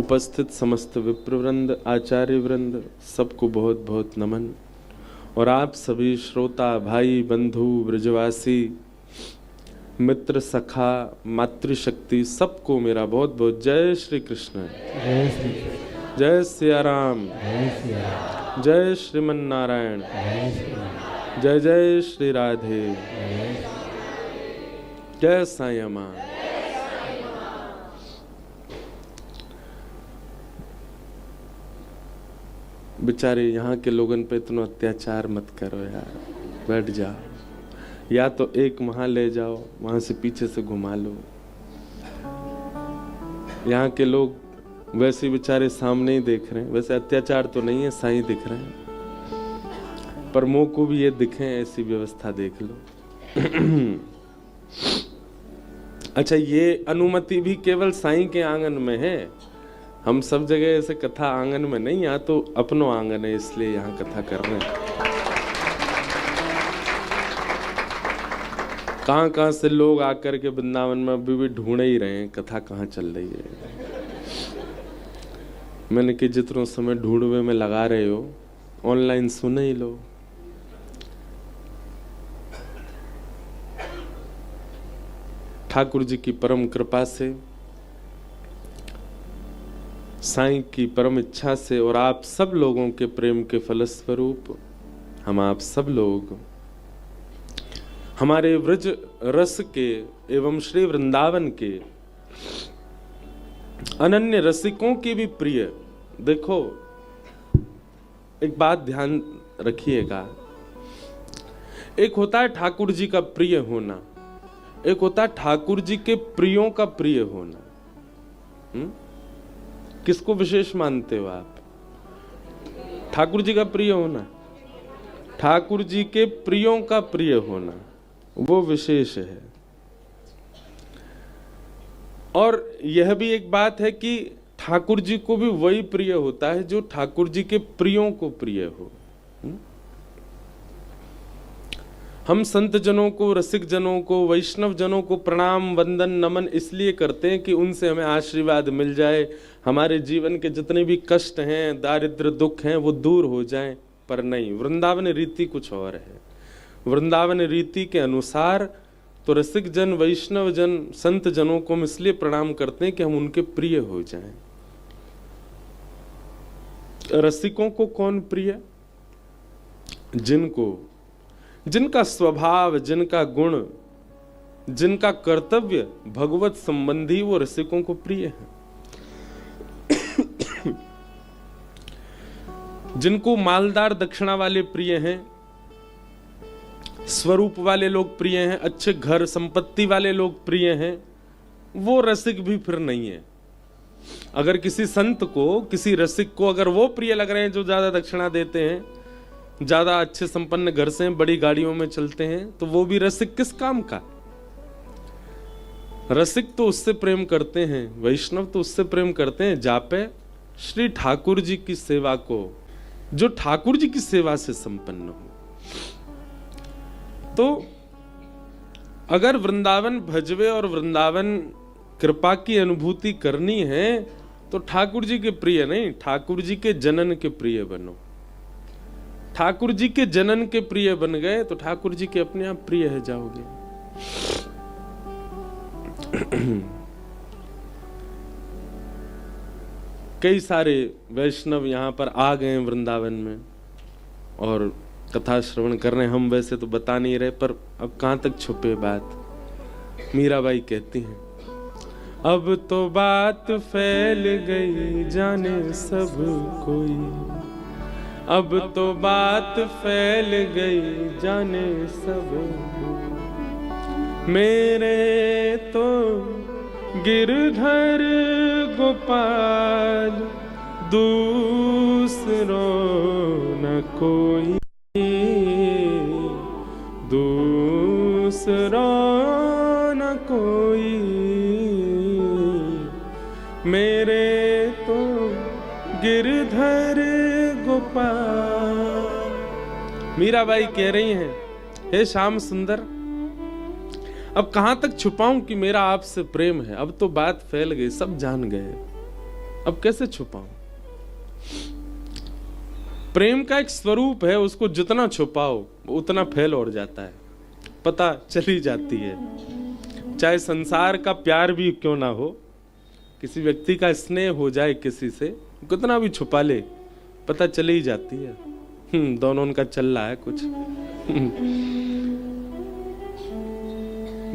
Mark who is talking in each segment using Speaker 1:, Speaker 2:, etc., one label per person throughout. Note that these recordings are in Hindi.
Speaker 1: उपस्थित समस्त विप्रवृंद, आचार्य वृंद, सबको बहुत बहुत नमन। और आप सभी श्रोता भाई बंधु ब्रजवासी मित्र सखा मातृशक्ति सबको मेरा बहुत बहुत जय श्री कृष्ण, जय सिया राम, जय श्रीमन नारायण, जय जय श्री राधे, जय साईं मां। बेचारे यहाँ के लोगन पे इतना अत्याचार मत करो यार, बैठ जाओ, या तो एक वहां ले जाओ, वहां से पीछे से घुमा लो। यहाँ के लोग वैसे बेचारे सामने ही देख रहे हैं, वैसे अत्याचार तो नहीं है, साईं दिख रहे हैं, पर मुंह को भी ये दिखे ऐसी व्यवस्था देख लो। अच्छा, ये अनुमति भी केवल साईं के आंगन में है, हम सब जगह ऐसे कथा आंगन में नहीं, यहाँ तो अपनो आंगन है, इसलिए यहाँ कथा कर रहे हैं। कहाँ से लोग आकर के वृंदावन में अभी भी ढूंढे ही रहे हैं कथा कहाँ चल रही है। मैंने कि जितनों समय ढूंढवे में लगा रहे हो, ऑनलाइन सुन ही लो। ठाकुर जी की परम कृपा से, साईं की परम इच्छा से और आप सब लोगों के प्रेम के फलस्वरूप हम आप सब लोग हमारे व्रज रस के एवं श्री वृंदावन के अनन्य रसिकों की भी प्रिय। देखो, एक बात ध्यान रखिएगा, एक होता है ठाकुर जी का प्रिय होना, एक होता है ठाकुर जी के प्रियों का प्रिय होना। किसको विशेष मानते हो आप? ठाकुर जी का प्रिय होना, ठाकुर जी के प्रियों का प्रिय होना, वो विशेष है। और यह भी एक बात है कि ठाकुर जी को भी वही प्रिय होता है जो ठाकुर जी के प्रियों को प्रिय हो। हम संत जनों को, रसिक जनों को, वैष्णव जनों को प्रणाम वंदन नमन इसलिए करते हैं कि उनसे हमें आशीर्वाद मिल जाए, हमारे जीवन के जितने भी कष्ट हैं, दारिद्र दुख हैं, वो दूर हो जाएं। पर नहीं, वृंदावन रीति कुछ और है। वृंदावन रीति के अनुसार तो रसिक जन, वैष्णव जन, संत जनों को हम इसलिए प्रणाम करते हैं कि हम उनके प्रिय हो जाएं। रसिकों को कौन प्रिय? जिनका स्वभाव, जिनका गुण, जिनका कर्तव्य भगवत संबंधी, वो रसिकों को प्रिय है। जिनको मालदार दक्षिणा वाले प्रिय हैं, स्वरूप वाले लोग प्रिय हैं, अच्छे घर संपत्ति वाले लोग प्रिय हैं, वो रसिक भी फिर नहीं है। अगर किसी संत को, किसी रसिक को अगर वो प्रिय लग रहे हैं जो ज्यादा दक्षिणा देते हैं, ज्यादा अच्छे संपन्न घर से, बड़ी गाड़ियों में चलते हैं, तो वो भी रसिक किस काम का? रसिक तो उससे प्रेम करते हैं, वैष्णव तो उससे प्रेम करते हैं जापे श्री ठाकुर जी की सेवा को, जो ठाकुर जी की सेवा से संपन्न हो। तो अगर वृंदावन भजवे और वृंदावन कृपा की अनुभूति करनी है तो ठाकुर जी के प्रिय नहीं, ठाकुर जी के जनन के प्रिय बनो। ठाकुर जी के जनन के प्रिय बन गए तो ठाकुर जी के अपने आप प्रिय है जाओगे। कई सारे वैष्णव यहाँ पर आ गए वृंदावन में और कथा श्रवण कर रहे हैं। हम वैसे तो बता नहीं रहे, पर अब कहाँ तक छुपे बात। मीराबाई कहती हैं, अब तो बात फैल गई जाने सब कोई, अब तो बात फैल गई जाने सब कोई, मेरे तो गिरधर गोपाल दूसरो न कोई, दूसरो न कोई, मेरे तो गिरधर गोपाल। मीराबाई कह रही हैं, हे श्याम सुंदर, अब कहां तक छुपाऊं कि मेरा आपसे प्रेम है। अब तो बात फैल गई, सब जान गए। अब कैसे छुपाऊं? प्रेम का एक स्वरूप है, उसको जितना छुपाओ उतना फैल और जाता है, पता चली जाती है। चाहे संसार का प्यार भी क्यों ना हो, किसी व्यक्ति का स्नेह हो जाए किसी से, कितना भी छुपा ले पता चली ही जाती है। दोनों उनका चल रहा है कुछ।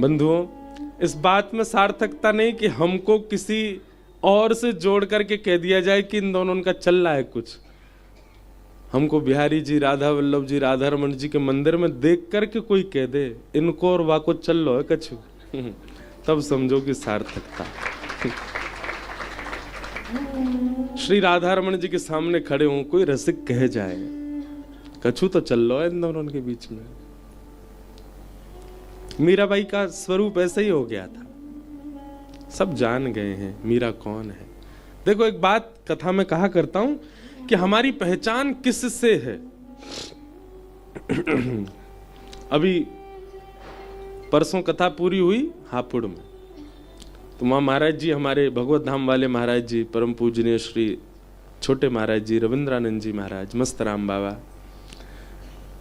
Speaker 1: बंधुओं, इस बात में सार्थकता नहीं कि हमको किसी और से जोड़ करके कह दिया जाए कि इन दोनों उनका चल रहा है कुछ। हमको बिहारी जी, राधा वल्लभ जी, राधा रमन जी के मंदिर में देख करके कोई कह दे इनको और वाको चल लो है कछु, तब समझो कि सार्थकता। श्री राधा रमन जी के सामने खड़े हों, कोई रसिक कह जाए कछु तो चल लो है इन दोनों के बीच में। मीराबाई का स्वरूप ऐसे ही हो गया था, सब जान गए हैं मीरा कौन है। देखो, एक बात कथा में कहा करता हूं कि हमारी पहचान किससे है। अभी परसों कथा पूरी हुई हापुड़ में, तो वहां महाराज जी, हमारे भगवत धाम वाले महाराज जी, परम पूजनीय श्री छोटे महाराज जी, रविंद्रानंद जी महाराज, मस्तराम बाबा,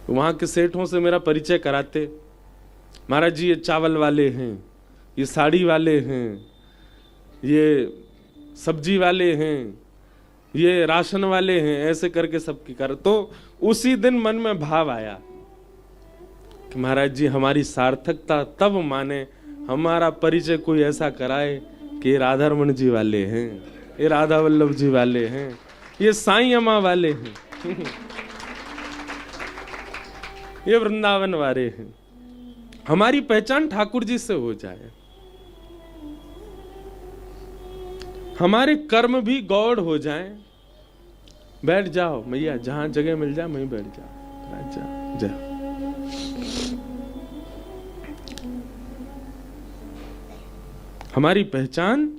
Speaker 1: वहां के सेठों से मेरा परिचय कराते। महाराज जी, ये चावल वाले हैं, ये साड़ी वाले हैं, ये सब्जी वाले हैं, ये राशन वाले हैं, ऐसे करके सबकी कर। तो उसी दिन मन में भाव आया कि महाराज जी, हमारी सार्थकता तब माने हमारा परिचय कोई ऐसा कराए कि ये राधा रमन जी वाले हैं, ये राधा वल्लभ जी वाले हैं, ये साईं अम्मा वाले हैं, ये वृंदावन वाले हैं। हमारी पहचान ठाकुर जी से हो जाए, हमारे कर्म भी गौड़ हो जाएं। बैठ जाओ मैया, जहां जगह मिल जाए वहीं बैठ जाओ, बैठ जाओ, जाओ। हमारी पहचान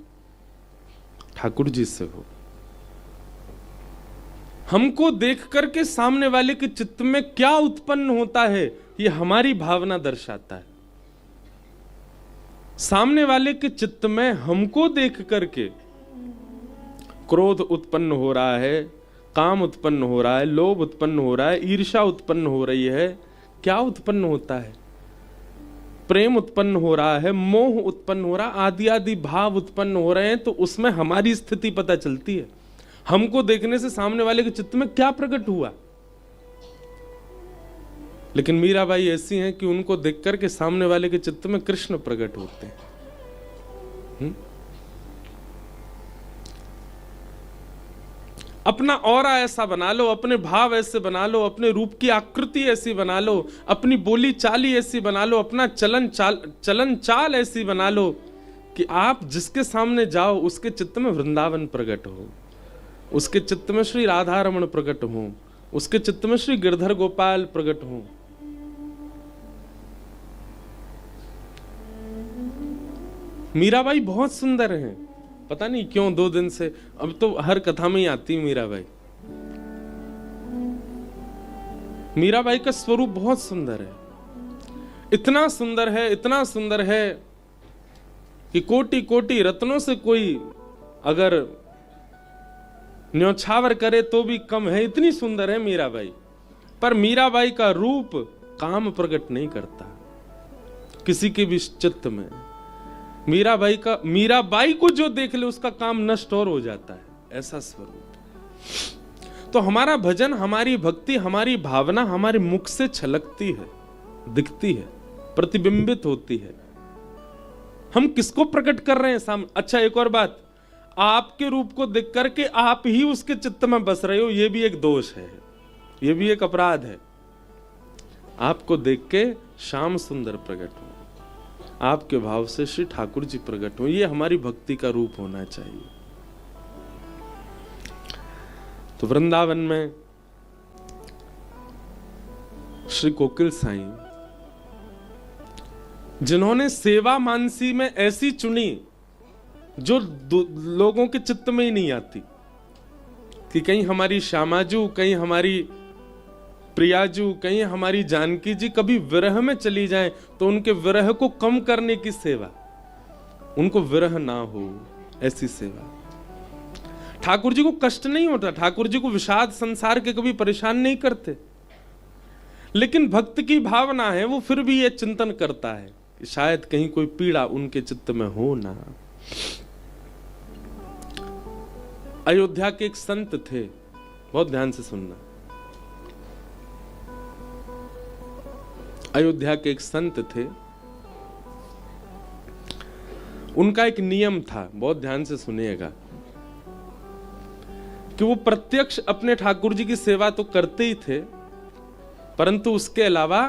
Speaker 1: ठाकुर जी से हो। हमको देख करके सामने वाले के चित्त में क्या उत्पन्न होता है, ये हमारी भावना दर्शाता है। सामने वाले के चित्त में हमको देख करके क्रोध उत्पन्न हो रहा है, काम उत्पन्न हो रहा है, लोभ उत्पन्न हो रहा है, ईर्ष्या उत्पन्न हो रही है, क्या उत्पन्न होता है? प्रेम उत्पन्न हो रहा है, मोह उत्पन्न हो रहा है, आदि आदि भाव उत्पन्न हो रहे हैं। तो उसमें हमारी स्थिति पता चलती है। हमको देखने से सामने वाले के चित्त में क्या प्रकट हुआ। लेकिन मीराबाई ऐसी हैं कि उनको देख करके सामने वाले के चित्त में कृष्ण प्रकट होते हैं। अपना औरा ऐसा बना लो, अपने भाव ऐसे बना लो, अपने रूप की आकृति ऐसी बना लो, अपनी बोली चाली ऐसी बना लो, अपना चलन चाल ऐसी बना लो कि आप जिसके सामने जाओ उसके चित्त में वृंदावन प्रकट हो, उसके चित्त में श्री राधा रमण प्रकट हो, उसके चित्त में श्री गिरधर गोपाल प्रकट हो। मीराबाई बहुत सुंदर हैं, पता नहीं क्यों 2 दिन से, अब तो हर कथा में ही आती मीराबाई। मीराबाई का स्वरूप बहुत सुंदर है, इतना सुंदर है, इतना सुंदर है कि कोटि कोटि रत्नों से कोई अगर न्योछावर करे तो भी कम है, इतनी सुंदर है मीराबाई। पर मीराबाई का रूप काम प्रकट नहीं करता किसी के भी चित्त में। मीराबाई को जो देख ले उसका काम नष्ट और हो जाता है, ऐसा स्वरूप। तो हमारा भजन, हमारी भक्ति, हमारी भावना हमारे मुख से छलकती है, दिखती है, प्रतिबिंबित होती है। हम किसको प्रकट कर रहे हैं सामने। अच्छा, एक और बात, आपके रूप को देख करके आप ही उसके चित्त में बस रहे हो, यह भी एक दोष है, यह भी एक अपराध है। आपको देख के श्याम सुंदर प्रकट हो, आपके भाव से श्री ठाकुर जी प्रकट हो, ये हमारी भक्ति का रूप होना चाहिए। तो वृंदावन में श्री कोकिल साईं, जिन्होंने सेवा मानसी में ऐसी चुनी जो लोगों के चित्त में ही नहीं आती, कि कहीं हमारी श्यामाजू, कहीं हमारी प्रियाजू, कहीं हमारी जानकी जी कभी विरह में चली जाएं तो उनके विरह को कम करने की सेवा, उनको विरह ना हो ऐसी सेवा। ठाकुर जी को कष्ट नहीं होता, ठाकुर जी को विषाद संसार के कभी परेशान नहीं करते, लेकिन भक्त की भावना है, वो फिर भी ये चिंतन करता है कि शायद कहीं कोई पीड़ा उनके चित्त में हो ना। अयोध्या के एक संत थे, बहुत ध्यान से सुनना। अयोध्या के एक संत थे, उनका एक नियम था, बहुत ध्यान से सुनिएगा, कि वो प्रत्यक्ष अपने ठाकुर जी की सेवा तो करते ही थे, परंतु उसके अलावा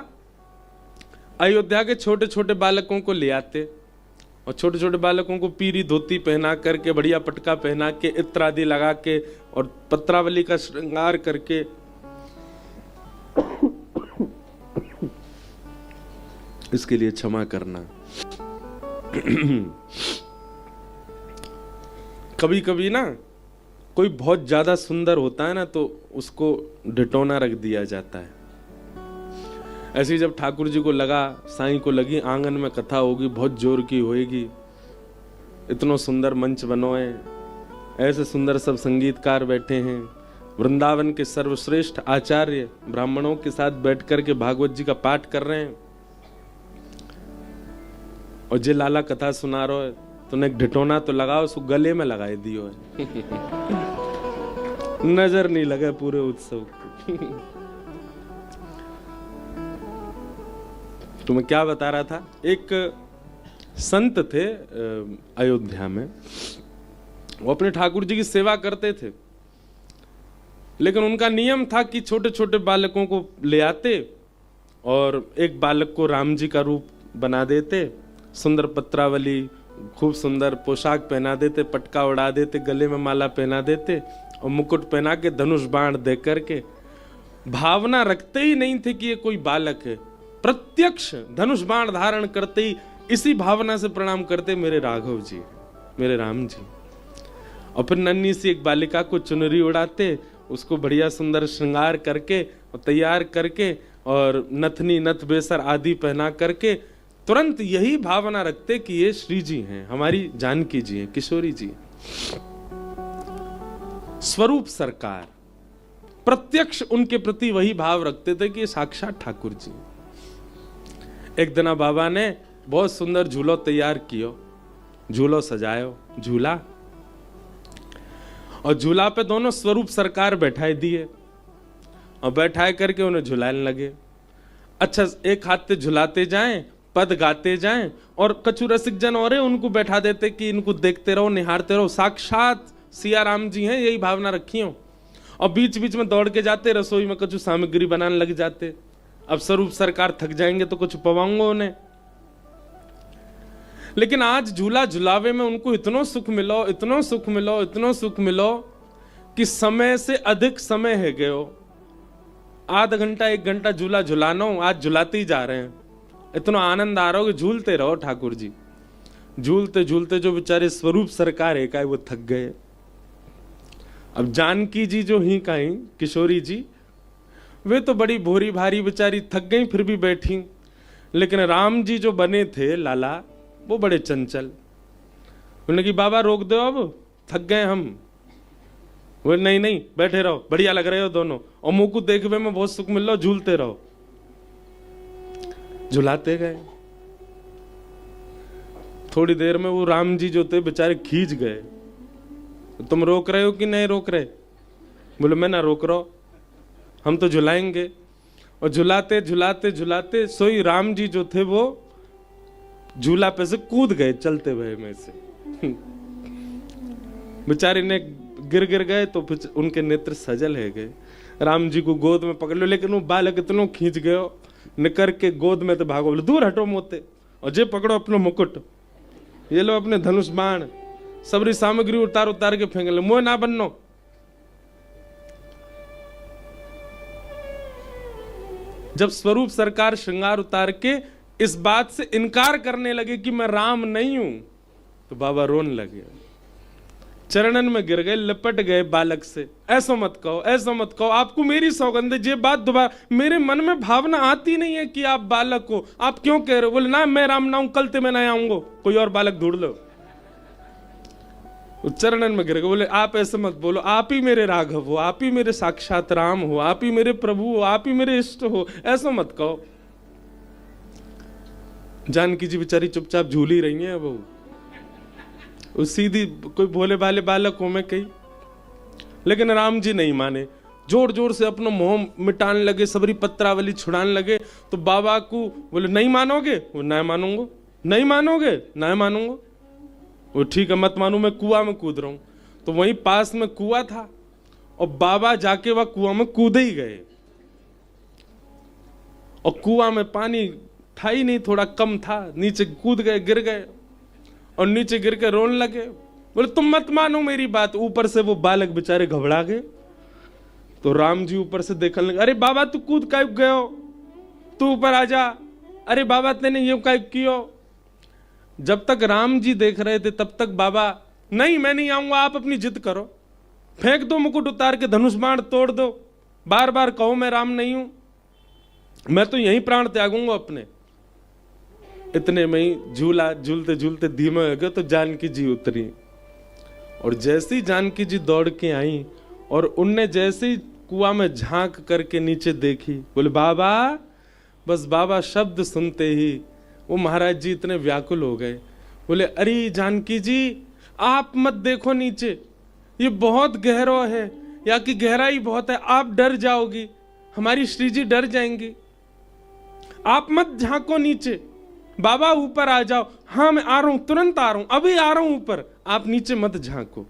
Speaker 1: अयोध्या के छोटे छोटे बालकों को ले आते और छोटे छोटे बालकों को पीरी धोती पहना करके, बढ़िया पटका पहना के, इत्र आदि लगा के और पत्रावली का श्रृंगार करके इसके लिए क्षमा करना। कभी कभी ना कोई बहुत ज्यादा सुंदर होता है ना, तो उसको ढिटौना रख दिया जाता है। ऐसे ही जब ठाकुर जी को लगा, साईं को लगी आंगन में कथा होगी, बहुत जोर की होएगी, इतना सुंदर मंच बनो है, ऐसे सुंदर सब संगीतकार बैठे हैं, वृंदावन के सर्वश्रेष्ठ आचार्य ब्राह्मणों के साथ बैठ करके भागवत जी का पाठ कर रहे हैं, और जे लाला कथा सुना रहा है, तूने एक ढिटौना तो लगाओ, उसको गले में लगाए दियो है। नजर नहीं लगे पूरे उत्सव। तो मैं क्या बता रहा था, एक संत थे अयोध्या में, वो अपने ठाकुर जी की सेवा करते थे, लेकिन उनका नियम था कि छोटे छोटे बालकों को ले आते और एक बालक को राम जी का रूप बना देते, सुंदर पत्रावली, खूब सुंदर पोशाक पहना देते, पटका उड़ा देते, गले में माला पहना देते और मुकुट पहना के धनुष बाण दे करके, भावना रखते ही नहीं थे कि ये कोई बालक है, प्रत्यक्ष धनुष बाण धारण करते ही इसी भावना से प्रणाम करते, मेरे राघव जी, मेरे राम जी। और फिर नन्ही सी एक बालिका को चुनरी उड़ाते, उसको बढ़िया सुंदर श्रृंगार करके और तैयार करके और नथनी नथ बेसर आदि पहना करके तुरंत यही भावना रखते कि ये श्री जी हैं, हमारी जानकी जी हैं, किशोरी जी। स्वरूप सरकार प्रत्यक्ष उनके प्रति वही भाव रखते थे कि ये साक्षात ठाकुर जी। एक दिन बाबा ने बहुत सुंदर झूलो तैयार कियो, झूलो सजायो, झूला, और झूला पे दोनों स्वरूप सरकार बैठाए दिए और बैठाए करके उन्हें झुलाने लगे। अच्छा, एक हाथ से झुलाते जाएं, पद गाते जाएं, और कछु रसिक जन और उनको बैठा देते कि इनको देखते रहो, निहारते रहो, साक्षात सिया राम जी हैं, यही भावना रखी हो। और बीच बीच में दौड़ के जाते, रसोई में कछु सामग्री बनाने लग जाते। अब स्वरूप सरकार थक जाएंगे तो कुछ पवाऊंगा उन्हें। लेकिन आज झूला झुलावे में उनको इतना सुख मिलो, इतना सुख मिलो, इतना सुख मिलो कि समय से अधिक समय है गयो। आधा घंटा एक घंटा झूला झुलाना, आज झुलाते ही जा रहे हैं। इतना आनंद आ रहा हो कि झूलते रहो ठाकुर जी। झूलते झूलते जो बेचारे स्वरूप सरकार है का वो थक गए। अब जानकी जी जो ही कहीं किशोरी जी, वे तो बड़ी भोरी भारी बेचारी थक गई, फिर भी बैठी। लेकिन राम जी जो बने थे लाला, वो बड़े चंचल। उन्होंने कि बाबा रोक दो, अब थक गए हम। वो नहीं नहीं बैठे रहो, बढ़िया लग रहे हो दोनों, और मुंह को देखने में बहुत सुख मिल रहा, झूलते रहो। झुलाते गए। थोड़ी देर में वो राम जी जो थे बेचारे खींच गए। तुम रोक रहे हो कि नहीं रोक रहे? बोले मैं ना रोक रहा हूं, हम तो झुलाएंगे। और झुलाते झुलाते झुलाते सोई राम जी जो थे वो झूला पे से कूद गए चलते हुए में से। बेचारे ने गिर गए तो फिर उनके नेत्र सजल है गए। राम जी को गोद में पकड़ लो, लेकिन वो बालक इतना खींच गयो निकर के गोद में तो भागो। बोले दूर हटो मोते, और जे पकड़ो अपना मुकुट, ये लो अपने धनुष बाण, सबरी सामग्री उतार उतार के फेंक लो, मोह ना बननो। जब स्वरूप सरकार श्रृंगार उतार के इस बात से इनकार करने लगे कि मैं राम नहीं हूं, तो बाबा रोने लगे, चरणन में गिर गए, लिपट गए बालक से। ऐसा मत कहो, ऐसा मत कहो, आपको मेरी सौगंध है, ये बात दोबारा, मेरे मन में भावना आती नहीं है कि आप बालक हो, आप क्यों कह रहे हो? बोले ना मैं राम ना हूं, कल ते मैं नहीं आऊंगा, कोई और बालक ढूंढ लो। वो चरणन में गिर गए, बोले आप ऐसे मत बोलो, आप ही मेरे राघव हो, आप ही मेरे साक्षात राम हो, आप ही मेरे प्रभु हो, आप ही मेरे इष्ट हो, ऐसा मत कहो। जानकी जी बेचारी चुपचाप झूली रही हैं। वो सीधी कोई भोले भाले बालक हो में कही, लेकिन राम जी नहीं माने, जोर जोर से अपना मोह मिटाने लगे, सबरी पत्रावली छुड़ाने लगे। तो बाबा को बोले नहीं मानोगे? वो नहीं मानूंगा। नहीं मानोगे? नहीं मानूंगा। वो ठीक है मत मानू, मैं कुआं में कूद रहा हूं। तो वहीं पास में कुआं था और बाबा जाके वह कुआं में कूद ही गए, और कुआं में पानी था ही नहीं, थोड़ा कम था, नीचे कूद गए, गिर गए और नीचे गिर के रोने लगे। बोले तुम मत मानो मेरी बात। ऊपर से वो बालक बेचारे घबरा गए। तो राम जी ऊपर से देखने लगे, अरे बाबा तू कूद काहे गयो, तू ऊपर आ जा, अरे बाबा तेने ये काहे कियो। जब तक राम जी देख रहे थे तब तक बाबा, नहीं मैं नहीं आऊंगा, आप अपनी जिद करो, फेंक दो मुकुट उतार के, धनुष बाण तोड़ दो, बार बार कहो मैं राम नहीं हूं, मैं तो यहीं प्राण त्यागूंगा अपने। इतने में ही झूला झूलते झूलते धीमे हो गए तो जानकी जी उतरी, और जैसी जानकी जी दौड़ के आई और उनने जैसे ही कुआं में झांक करके नीचे देखी, बोले बाबा। बस बाबा शब्द सुनते ही वो महाराज जी इतने व्याकुल हो गए। बोले अरे जानकी जी आप मत देखो नीचे, ये बहुत गहरा है, यहाँ की गहराई बहुत है, आप डर जाओगी, हमारी श्री जी डर जाएंगी, आप मत झांको नीचे, बाबा ऊपर आ जाओ। हाँ मैं आ रहा हूं, तुरंत आ रहा हूं, अभी आ रहा हूं ऊपर, आप नीचे मत झांको।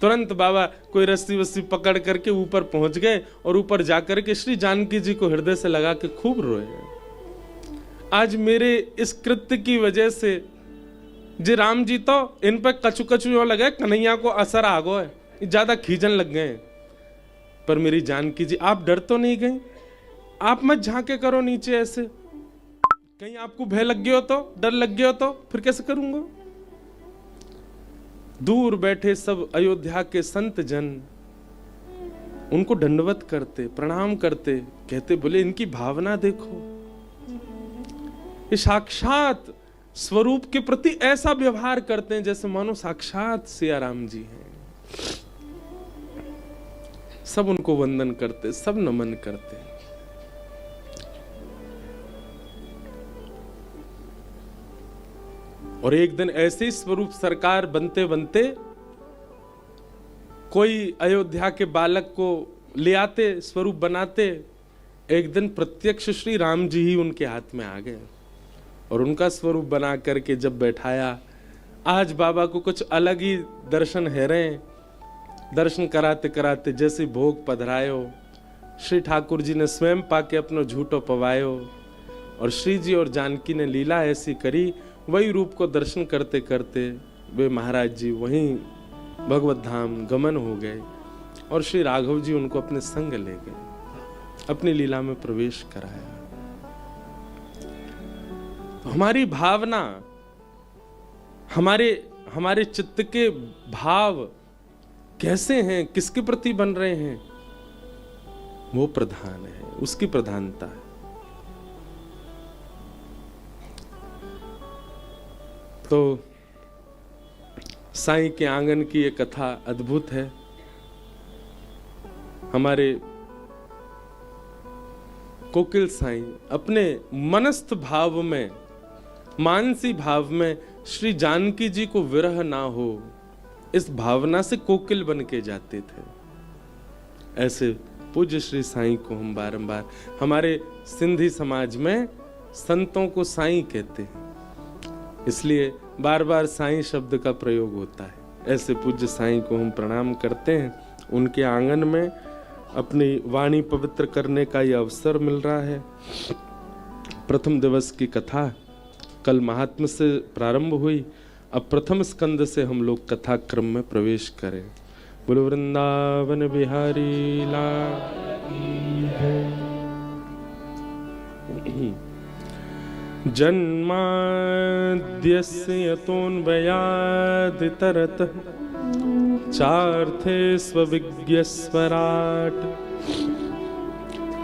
Speaker 1: तुरंत बाबा कोई रस्सी वस्सी पकड़ करके ऊपर पहुंच गए और ऊपर जाकर के श्री जानकी जी को हृदय से लगा के खूब रोए। आज मेरे इस कृत्य की वजह से जी राम जी तो इन पर कछु कछु लगे, कन्हैया को असर आ गो है, ज्यादा खींचन लग गए। पर मेरी जानकी जी आप डर तो नहीं गए? आप मत झांके करो नीचे ऐसे, कहीं आपको भय लग गया हो तो, डर लग गया हो तो फिर कैसे करूंगा। दूर बैठे सब अयोध्या के संत जन उनको दंडवत करते, प्रणाम करते, कहते बोले इनकी भावना देखो, ये साक्षात स्वरूप के प्रति ऐसा व्यवहार करते हैं जैसे मानो साक्षात सिया राम जी हैं। सब उनको वंदन करते, सब नमन करते। और एक दिन ऐसे ही स्वरूप सरकार बनते बनते कोई अयोध्या के बालक को ले आते, स्वरूप बनाते। एक दिन प्रत्यक्ष श्री राम जी ही उनके हाथ में आ गए और उनका स्वरूप बना करके जब बैठाया, आज बाबा को कुछ अलग ही दर्शन है रहे। दर्शन कराते कराते जैसे भोग पधरायो, श्री ठाकुर जी ने स्वयं पाके अपनो झूठो पवायो, और श्री जी और जानकी ने लीला ऐसी करी, वही रूप को दर्शन करते करते वे महाराज जी वहीं भगवत धाम गमन हो गए और श्री राघव जी उनको अपने संग ले गए, अपनी लीला में प्रवेश कराया। तो हमारी भावना, हमारे चित्त के भाव कैसे हैं, किसके प्रति बन रहे हैं, वो प्रधान है, उसकी प्रधानता है। तो साईं के आंगन की ये कथा अद्भुत है। हमारे कोकिल साईं अपने मनस्थ भाव में, मानसी भाव में श्री जानकी जी को विरह ना हो, इस भावना से कोकिल बन के जाते थे। ऐसे पूज्य श्री साईं को हम बारंबार, हमारे सिंधी समाज में संतों को साईं कहते हैं, इसलिए बार बार साईं शब्द का प्रयोग होता है। ऐसे पूज्य साईं को हम प्रणाम करते हैं। उनके आंगन में अपनी वाणी पवित्र करने का यह अवसर मिल रहा है। प्रथम दिवस की कथा कल महात्म्य से प्रारंभ हुई, अब प्रथम स्कंद से हम लोग कथा क्रम में प्रवेश करें। बोलो वृंदावन बिहारी लाल। जन्माद्यस्य यतोऽन्वयादितरतः चार्थे स्वविज्ञस्वराट्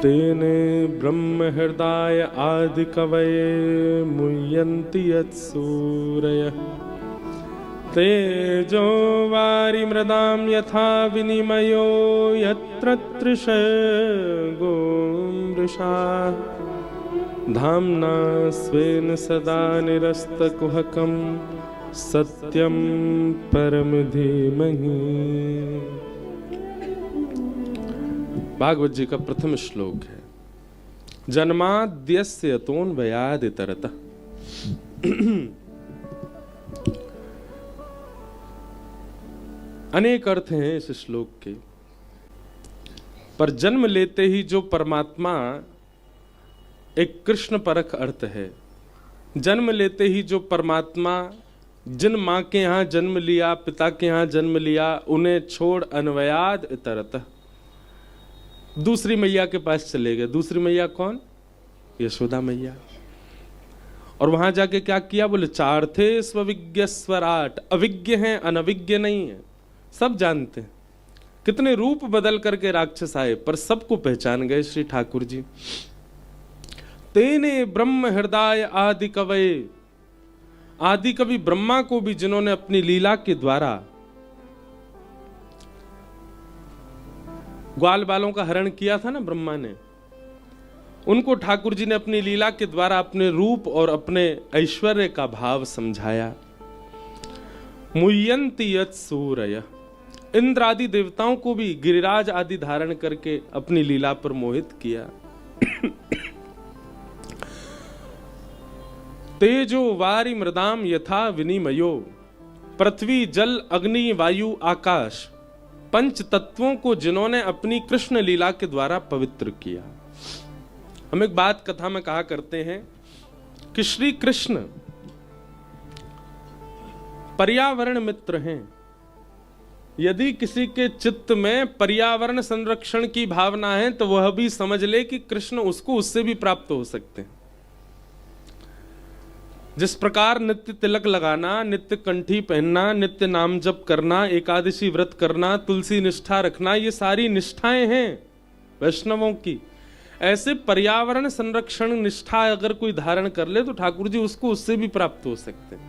Speaker 1: तेने ब्रह्म हृदय आदि कवये मुह्यन्ति यत्सूरयः तेजो वारि मृदां यथा विनिमयो यत्र तृषगो मृषा धाम्ना स्वेन सदा निरस्तकुहकं सत्यं परम धीमहि। भागवत जी का प्रथम श्लोक है, जन्माद्यस्य यतोऽन्वयादितरतः। अनेक अर्थ हैं इस श्लोक के, पर जन्म लेते ही जो परमात्मा एक कृष्ण परख अर्थ है। जन्म लेते ही जो परमात्मा जिन माँ के यहाँ जन्म लिया, पिता के यहाँ जन्म लिया, उन्हें छोड़ अन्वयाद इतरतः दूसरी मैया के पास चले गए। दूसरी मैया कौन? यशोदा मैया। और वहां जाके क्या किया? बोले चार्थे स्वविज्ञ स्वराट। अविज्ञ हैं, अनविज्ञ नहीं है, सब जानते हैं। कितने रूप बदल करके राक्षस आए, पर सबको पहचान गए श्री ठाकुर जी। तेने ब्रह्म हृदय आदि कवये, आदि कवि ब्रह्मा को भी जिन्होंने अपनी लीला के द्वारा ग्वाल बालों का हरण किया था ना ब्रह्मा ने, उनको ठाकुर जी ने अपनी लीला के द्वारा अपने रूप और अपने ऐश्वर्य का भाव समझाया। मुह्यन्ति यत् सूरयः, इंद्र आदि देवताओं को भी गिरिराज आदि धारण करके अपनी लीला पर मोहित किया। तेजो वारि मृदाम यथा विनिमयो, पृथ्वी जल अग्नि वायु आकाश, पंच तत्वों को जिन्होंने अपनी कृष्ण लीला के द्वारा पवित्र किया। हम एक बात कथा में कहा करते हैं कि श्री कृष्ण पर्यावरण मित्र हैं। यदि किसी के चित्त में पर्यावरण संरक्षण की भावना है तो वह भी समझ ले कि कृष्ण उसको उससे भी प्राप्त हो सकते हैं। जिस प्रकार नित्य तिलक लगाना, नित्य कंठी पहनना, नित्य नाम जप करना, एकादशी व्रत करना, तुलसी निष्ठा रखना, ये सारी निष्ठाएं हैं वैष्णवों की। ऐसे पर्यावरण संरक्षण निष्ठा अगर कोई धारण कर ले तो ठाकुर जी उसको उससे भी प्राप्त हो सकते हैं।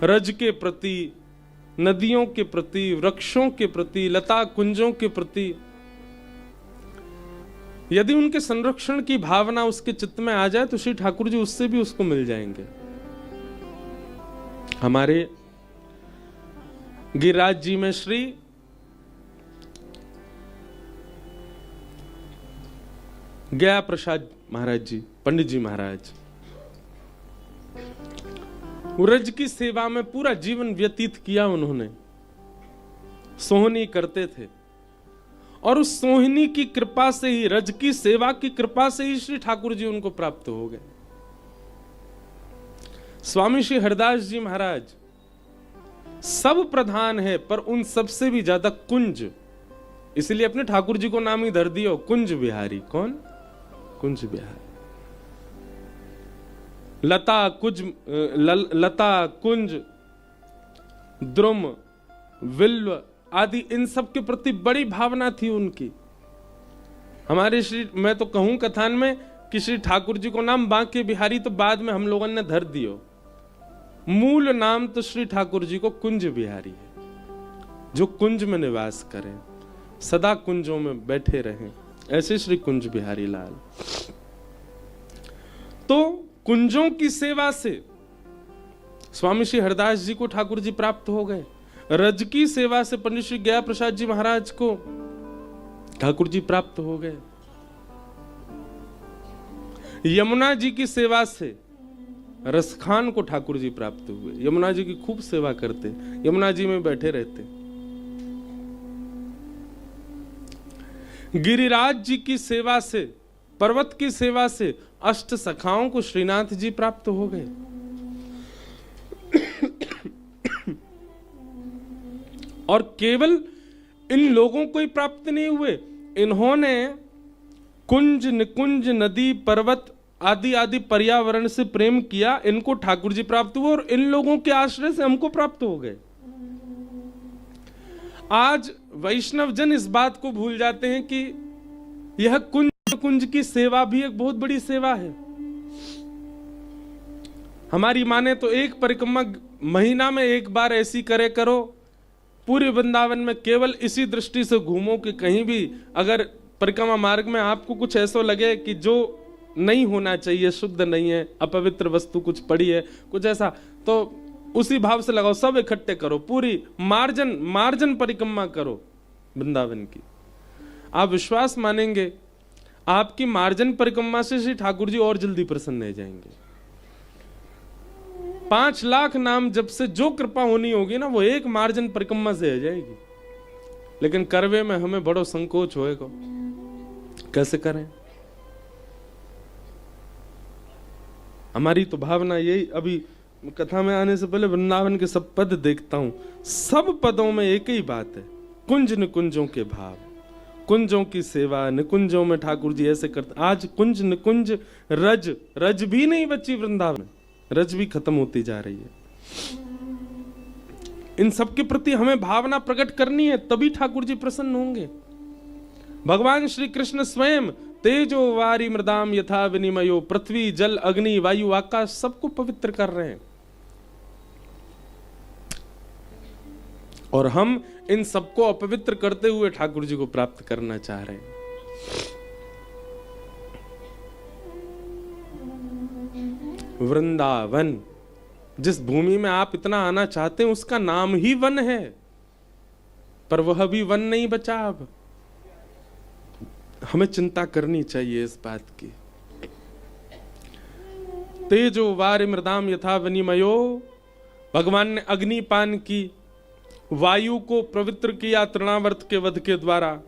Speaker 1: रज के प्रति, नदियों के प्रति, वृक्षों के प्रति, लता कुंजों के प्रति यदि उनके संरक्षण की भावना उसके चित्त में आ जाए तो श्री ठाकुर जी उससे भी उसको मिल जाएंगे। हमारे गिरिराज जी में श्री गया प्रसाद महाराज जी, पंडित जी महाराज, रज की सेवा में पूरा जीवन व्यतीत किया उन्होंने। सोहनी करते थे और उस सोहिनी की कृपा से ही, रज की सेवा की कृपा से ही श्री ठाकुर जी उनको प्राप्त हो गए। स्वामी श्री हरदास जी महाराज सब प्रधान है, पर उन सबसे भी ज्यादा कुंज, इसलिए अपने ठाकुर जी को नाम ही धर दियो कुंज बिहारी। कौन? कुंज बिहारी। लता कुंज द्रुम विल्व आदि इन सब के प्रति बड़ी भावना थी उनकी। हमारे श्री, मैं तो कहूं कथान में कि श्री ठाकुर जी को नाम बांके बिहारी तो बाद में हम लोगों ने धर दियो, मूल नाम तो श्री ठाकुर जी को कुंज बिहारी है। जो कुंज में निवास करें, सदा कुंजों में बैठे रहें, ऐसे श्री कुंज बिहारी लाल। तो कुंजों की सेवा से स्वामी श्री हरदास जी को ठाकुर जी प्राप्त हो गए। रज की सेवा से पंडित श्री गया प्रसाद जी महाराज को ठाकुर जी प्राप्त हो गए। यमुना जी की सेवा से रसखान को ठाकुर जी प्राप्त हुए। यमुना जी की खूब सेवा करते, यमुना जी में बैठे रहते। गिरिराज जी की सेवा से, पर्वत की सेवा से अष्ट सखाओं को श्रीनाथ जी प्राप्त हो गए। और केवल इन लोगों को ही प्राप्त नहीं हुए, इन्होंने कुंज निकुंज नदी पर्वत आदि आदि पर्यावरण से प्रेम किया, इनको ठाकुर जी प्राप्त हुए और इन लोगों के आश्रय से हमको प्राप्त हो गए। आज वैष्णव जन इस बात को भूल जाते हैं कि यह कुंज की सेवा भी एक बहुत बड़ी सेवा है। हमारी माने तो एक परिक्रमा महीना में एक बार ऐसी करे करो, पूरे वृंदावन में केवल इसी दृष्टि से घूमो कि कहीं भी अगर परिक्रमा मार्ग में आपको कुछ ऐसा लगे कि जो नहीं होना चाहिए, शुद्ध नहीं है, अपवित्र वस्तु कुछ पड़ी है, कुछ ऐसा, तो उसी भाव से लगाओ, सब इकट्ठे करो, पूरी मार्जन परिक्रमा करो वृंदावन की। आप विश्वास मानेंगे, आपकी मार्जन परिक्रमा से श्री ठाकुर जी और जल्दी प्रसन्न हो जाएंगे। 5 लाख नाम जब से जो कृपा होनी होगी ना, वो एक मार्जन परिक्रमा से हो जाएगी। लेकिन करवे में हमें बड़ो संकोच होएगा, कैसे करें? हमारी तो भावना यही, अभी कथा में आने से पहले वृंदावन के सब पद देखता हूं, सब पदों में एक ही बात है, कुंज निकुंजों के भाव, कुंजों की सेवा, निकुंजों में ठाकुर जी ऐसे करते। आज कुंज निकुंज रज भी नहीं बची वृंदावन में, रज भी खत्म होती जा रही है। इन सब के प्रति हमें भावना प्रकट करनी है, तभी ठाकुर जी प्रसन्न होंगे। भगवान श्री कृष्ण स्वयं तेजो वारी मृदाम यथा विनिमयो, पृथ्वी जल अग्नि वायु आकाश सबको पवित्र कर रहे हैं, और हम इन सबको अपवित्र करते हुए ठाकुर जी को प्राप्त करना चाह रहे हैं। वृंदावन, जिस भूमि में आप इतना आना चाहते हैं, उसका नाम ही वन है, पर वह भी वन नहीं बचा। अब हमें चिंता करनी चाहिए इस बात की। तेजो वारि मृदाम यथा विनिमयो, भगवान ने अग्निपान की, वायु को पवित्र किया तृणावर्त के वध के द्वारा,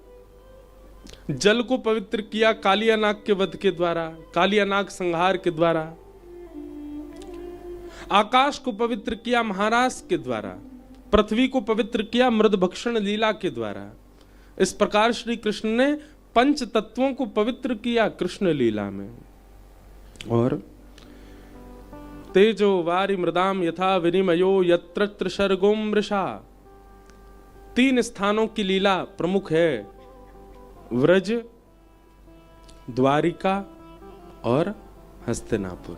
Speaker 1: जल को पवित्र किया कालियानाग के वध के द्वारा, कालियानाग संहार के द्वारा, आकाश को पवित्र किया महाराज के द्वारा, पृथ्वी को पवित्र किया मृदभक्षण लीला के द्वारा। इस प्रकार श्री कृष्ण ने पंच तत्वों को पवित्र किया कृष्ण लीला में। और तेजो वारि मृदाम यथा विनिमयो यत्र शर्गोम वृषा, 3 स्थानों की लीला प्रमुख है, व्रज, द्वारिका और हस्तिनापुर।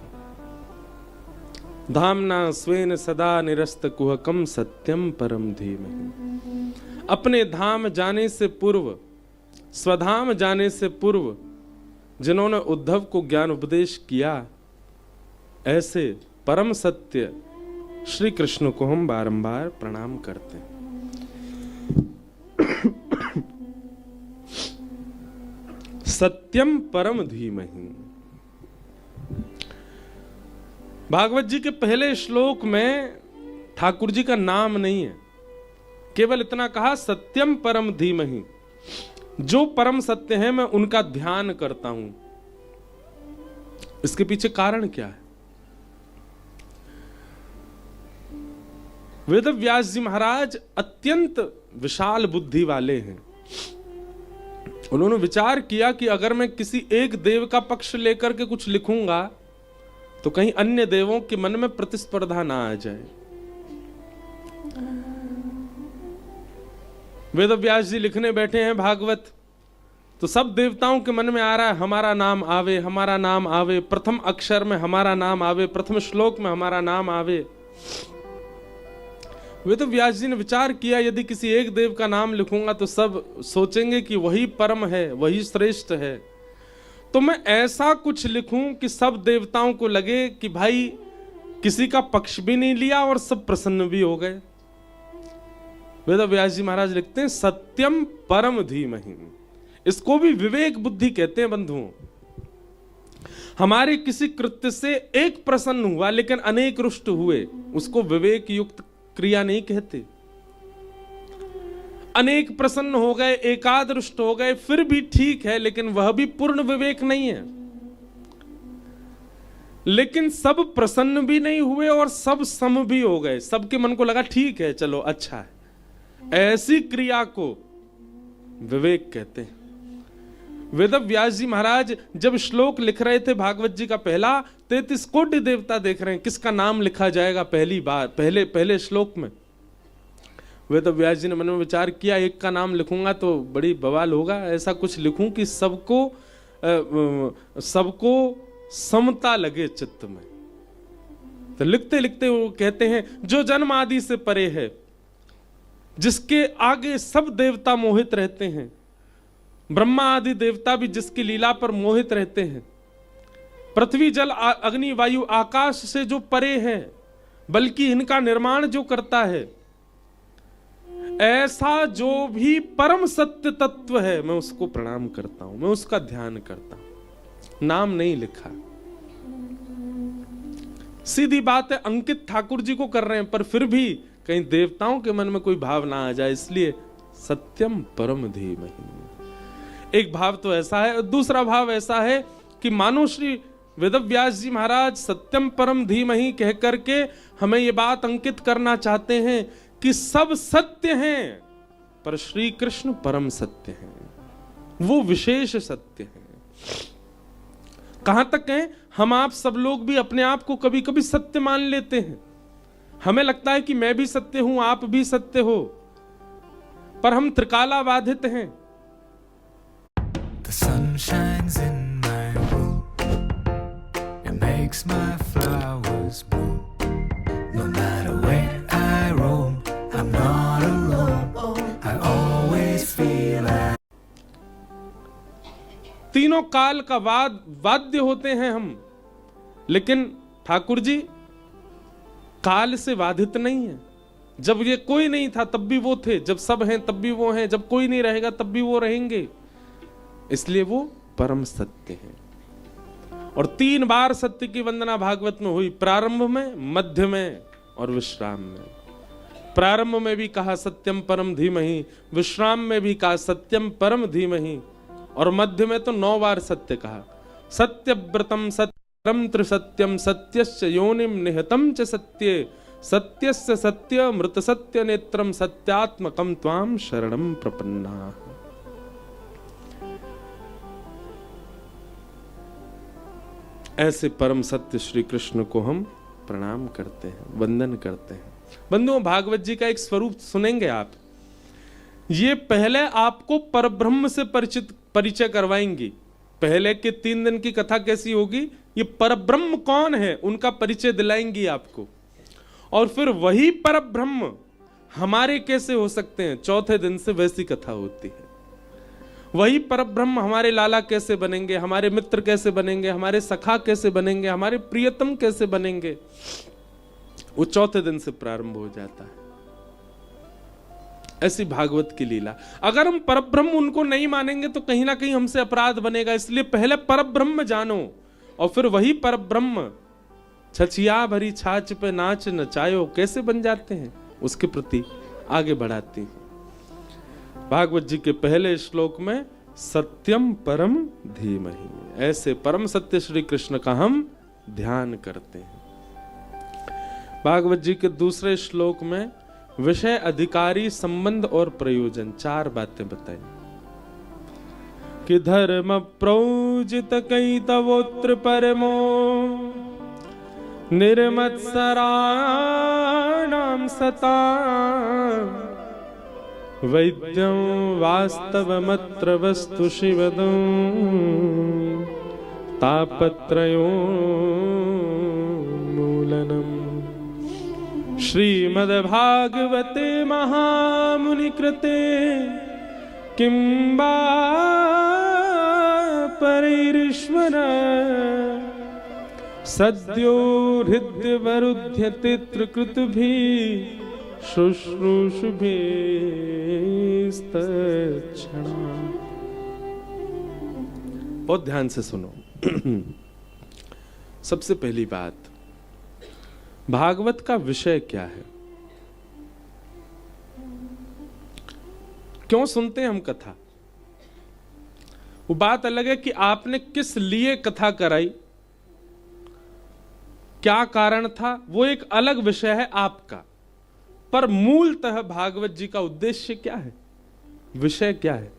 Speaker 1: धामना स्वेन सदा निरस्त कुहकम सत्यम परम धीमहि। अपने धाम जाने से पूर्व, स्वधाम जाने से पूर्व जिन्होंने उद्धव को ज्ञान उपदेश किया, ऐसे परम सत्य श्री कृष्ण को हम बारंबार प्रणाम करते हैं। सत्यम परम धीमहि। भागवत जी के पहले श्लोक में ठाकुर जी का नाम नहीं है, केवल इतना कहा सत्यम परम धीमहि, जो परम सत्य है मैं उनका ध्यान करता हूं। इसके पीछे कारण क्या है? वेद व्यास जी महाराज अत्यंत विशाल बुद्धि वाले हैं। उन्होंने विचार किया कि अगर मैं किसी एक देव का पक्ष लेकर के कुछ लिखूंगा तो कहीं अन्य देवों के मन में प्रतिस्पर्धा ना आ जाए। वेद व्यास जी लिखने बैठे हैं भागवत, तो सब देवताओं के मन में आ रहा है हमारा नाम आवे, हमारा नाम आवे, प्रथम अक्षर में हमारा नाम आवे, प्रथम श्लोक में हमारा नाम आवे। वेद व्यास जी ने विचार किया यदि किसी एक देव का नाम लिखूंगा तो सब सोचेंगे कि वही परम है, वही श्रेष्ठ है, तो मैं ऐसा कुछ लिखूं कि सब देवताओं को लगे कि भाई किसी का पक्ष भी नहीं लिया और सब प्रसन्न भी हो गए। वेद व्यास जी महाराज लिखते हैं सत्यम परम धीमहि। इसको भी विवेक बुद्धि कहते हैं बंधुओं। हमारे किसी कृत्य से एक प्रसन्न हुआ लेकिन अनेक रुष्ट हुए, उसको विवेक युक्त क्रिया नहीं कहते। अनेक प्रसन्न हो गए, एकाद रुष्ट हो गए, फिर भी ठीक है, लेकिन वह भी पूर्ण विवेक नहीं है। लेकिन सब प्रसन्न भी नहीं हुए और सब सम भी हो गए, सबके मन को लगा ठीक है, चलो अच्छा है, ऐसी क्रिया को विवेक कहते हैं। वेद व्यास जी महाराज जब श्लोक लिख रहे थे भागवत जी का पहला, 33 कोटि देवता देख रहे हैं किसका नाम लिखा जाएगा पहली बार, पहले श्लोक में। वेद व्यास जी ने मन में विचार किया एक का नाम लिखूंगा तो बड़ी बवाल होगा, ऐसा कुछ लिखूं कि सबको समता लगे चित्त में। तो लिखते लिखते वो कहते हैं, जो जन्म आदि से परे है, जिसके आगे सब देवता मोहित रहते हैं, ब्रह्मा आदि देवता भी जिसकी लीला पर मोहित रहते हैं, पृथ्वी जल अग्नि वायु आकाश से जो परे है, बल्कि इनका निर्माण जो करता है, ऐसा जो भी परम सत्य तत्व है, मैं उसको प्रणाम करता हूं, मैं उसका ध्यान करता हूं। नाम नहीं लिखा, सीधी बात है, अंकित ठाकुर जी को कर रहे हैं, पर फिर भी कहीं देवताओं के मन में कोई भाव ना आ जाए, इसलिए सत्यम परम धीमहि। एक भाव तो ऐसा है, दूसरा भाव ऐसा है कि मानो श्री वेदव्यास जी महाराज सत्यम परम धीमहि कह करके हमें ये बात अंकित करना चाहते हैं कि सब सत्य हैं, पर श्री कृष्ण परम सत्य हैं, वो विशेष सत्य हैं। कहां तक है, हम आप सब लोग भी अपने आप को कभी कभी सत्य मान लेते हैं। हमें लगता है कि मैं भी सत्य हूं, आप भी सत्य हो, पर हम त्रिकाला बाधित हैं।
Speaker 2: The sun shines in my room, it makes my flowers bloom. No matter where I roam, I'm not alone. I always feel at
Speaker 1: तीनों काल का वाद्य होते हैं हम, लेकिन ठाकुर जी काल से बाधित नहीं है। जब ये कोई नहीं था तब भी वो थे, जब सब हैं तब भी वो हैं, जब कोई नहीं रहेगा तब भी वो रहेंगे, इसलिए वो परम सत्य हैं। और 3 बार सत्य की वंदना भागवत में हुई, प्रारंभ में, मध्य में और विश्राम में। प्रारंभ में भी कहा सत्यम परम धीमहि, विश्राम में भी कहा सत्यम परम धीमहि, और मध्य में तो 9 बार सत्य कहा। सत्यव्रतम सत्यम त्रिसत्यम सत्यस्य योनिम निहतम च सत्ये, सत्यस्य सत्य मृत सत्य नेत्रम सत्यात्मकम त्वाम शरणम प्रपन्ना। ऐसे परम सत्य श्री कृष्ण को हम प्रणाम करते हैं, वंदन करते हैं। बंधुओं, भागवत जी का एक स्वरूप सुनेंगे आप। ये पहले आपको परब्रह्म से परिचय करवाएंगी। पहले के 3 दिन की कथा कैसी होगी, ये परब्रह्म कौन है उनका परिचय दिलाएंगी आपको, और फिर वही परब्रह्म हमारे कैसे हो सकते हैं, चौथे दिन से वैसी कथा होती है। वही परब्रह्म हमारे लाला कैसे बनेंगे, हमारे मित्र कैसे बनेंगे, हमारे सखा कैसे बनेंगे, हमारे प्रियतम कैसे बनेंगे, वो चौथे दिन से प्रारंभ हो जाता है। ऐसी भागवत की लीला। अगर हम परब्रह्म उनको नहीं मानेंगे तो कहीं ना कहीं हमसे अपराध बनेगा, इसलिए पहले परब्रह्म जानो और फिर वही परब्रह्म छछिया भरी छाछ पे नाच नचायो कैसे बन जाते हैं, उसके प्रति आगे बढ़ाती हैं। भागवत जी के पहले श्लोक में सत्यम परम धीमहि, ऐसे परम सत्य श्री कृष्ण का हम ध्यान करते हैं। भागवत जी के दूसरे श्लोक में विषय, अधिकारी, संबंध और प्रयोजन 4 बातें बताई कि धर्म प्रोजित कई तवोत्र परमो निर्मत्सराणां सता वैद्यं वास्तवमत्र वस्तु शिवदं तापत्रयोन्मूलनम्। श्रीमद्भागवते महामुनि कृते किं वा परैरीश्वर सद्यो हृद्यवरुध्यते त्रिकृतभिः शुश्रूषुभिस्तच्छणा। बहुत ध्यान से सुनो। सबसे पहली बात, भागवत का विषय क्या है, क्यों सुनते हैं हम कथा। वो बात अलग है कि आपने किस लिए कथा कराई, क्या कारण था, वो एक अलग विषय है आपका। पर मूलतः भागवत जी का उद्देश्य क्या है, विषय क्या है।